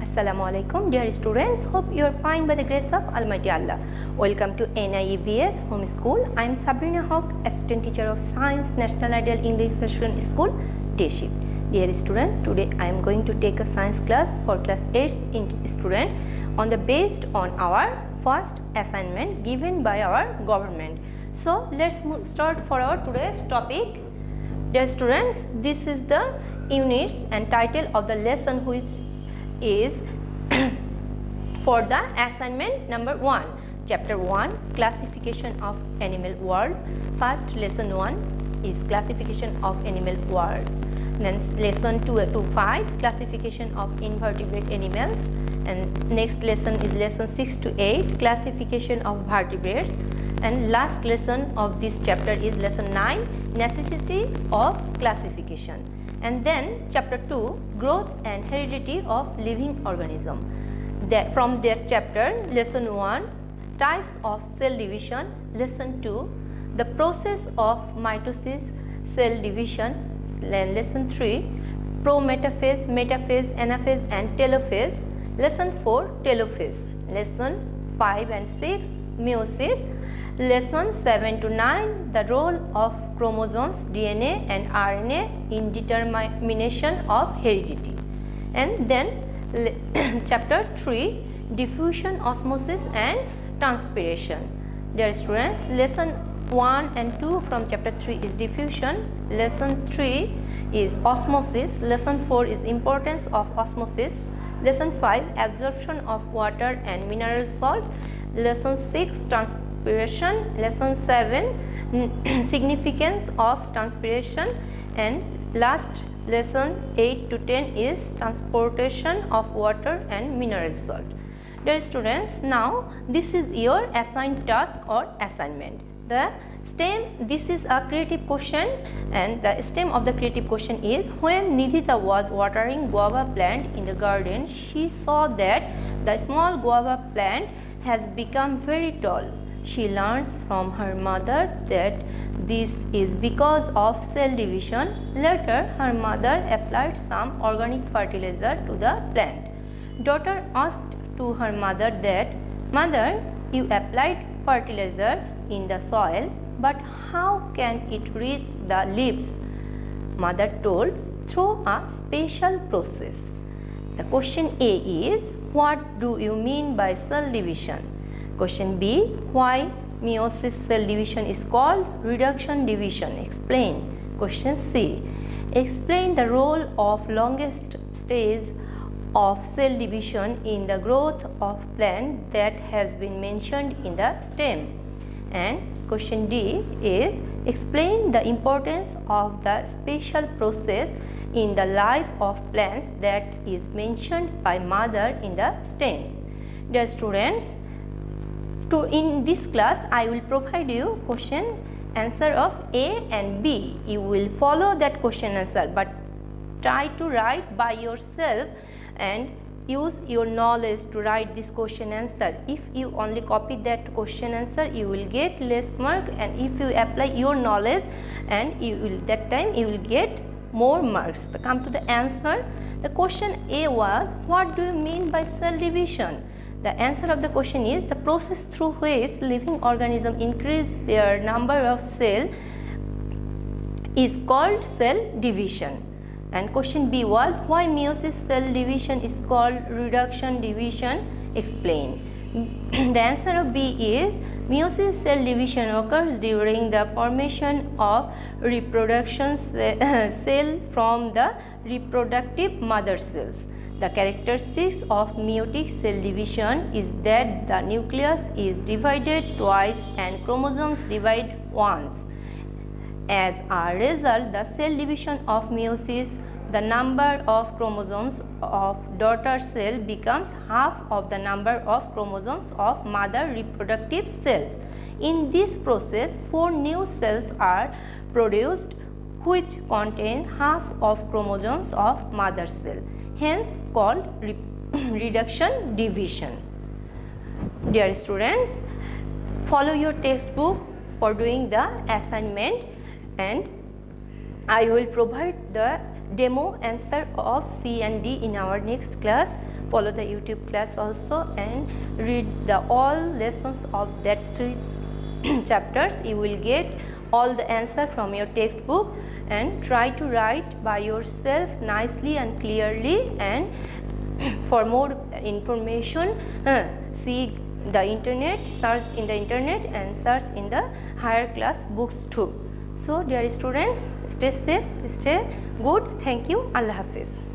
Assalamu alaikum dear students, hope you are fine by the grace of Almighty Allah. Welcome to NIEVS Home School. I am Sabreena Haque, Assistant Teacher of Science, National Ideal English Freshman School, Day Shift. Dear student, today I am going to take a science class for class 8 student based on our first assignment given by our government. So let's start for our today's topic. Dear students, this is the units and title of the lesson which is for the assignment number 1, chapter 1, classification of animal world. First lesson 1 is classification of animal world. Then lesson 2 to 5, classification of invertebrate animals, and next lesson is lesson 6 to 8, classification of vertebrates, and last lesson of this chapter is lesson 9, necessity of classification. And then chapter 2, growth and heredity of living organism. From that chapter, lesson 1, types of cell division, lesson 2, the process of mitosis, cell division, lesson 3, prometaphase, metaphase, anaphase and telophase, lesson 4, telophase, lesson 5 and 6, meiosis, lesson 7 to 9, the role of chromosomes, DNA and RNA in determination of heredity. And then chapter 3, diffusion, osmosis and transpiration. Dear students, lesson 1 and 2 from chapter 3 is diffusion, lesson 3 is osmosis, lesson 4 is importance of osmosis, lesson 5 absorption of water and mineral salt, lesson 6 transpiration, lesson 7 significance of transpiration, and last lesson 8 to 10 is transportation of water and mineral salt. Dear students, now this is your assigned task or assignment. The stem, this is a creative question, and the stem of the creative question is, when Nidhita was watering guava plant in the garden, she saw that the small guava plant has become very tall. She learns from her mother that this is because of cell division. Later, her mother applied some organic fertilizer to the plant. Daughter asked to her mother that, "Mother, you applied fertilizer in the soil, but how can it reach the leaves?" Mother told, "Through a special process." The question A is, what do you mean by cell division? Question B, why meiosis cell division is called reduction division? Explain. Question C, explain the role of longest stage of cell division in the growth of plant that has been mentioned in the stem. And question D is, explain the importance of the special process in the life of plants that is mentioned by mother in the stem. Dear students, in this class I will provide you question answer of A and B. You will follow that question answer, but try to write by yourself and use your knowledge to write this question answer. If you only copy that question answer, you will get less mark, and if you apply your knowledge, and you will, that time you will get more marks. So come to the answer. The question A was, what do you mean by cell division? The answer of the question is, the process through which living organisms increase their number of cells is called cell division. And question B was, why meiosis cell division is called reduction division? Explain. The answer of B is, meiosis cell division occurs during the formation of reproduction cell from the reproductive mother cells. The characteristics of meiotic cell division is that the nucleus is divided twice and chromosomes divide once. As a result, the cell division of meiosis, the number of chromosomes of daughter cell becomes half of the number of chromosomes of mother reproductive cells. In this process, 4 new cells are produced which contain half of chromosomes of mother cell, hence called reduction division. Dear students, follow your textbook for doing the assignment, and I will provide the demo answer of C and D in our next class. follow the YouTube class also and read the all lessons of that 3 chapters. You will get all the answer from your textbook, and try to write by yourself nicely and clearly. And for more information, see the internet, search in the internet and search in the higher class books too. So dear students, stay safe, stay good. Thank you. Allah Hafiz.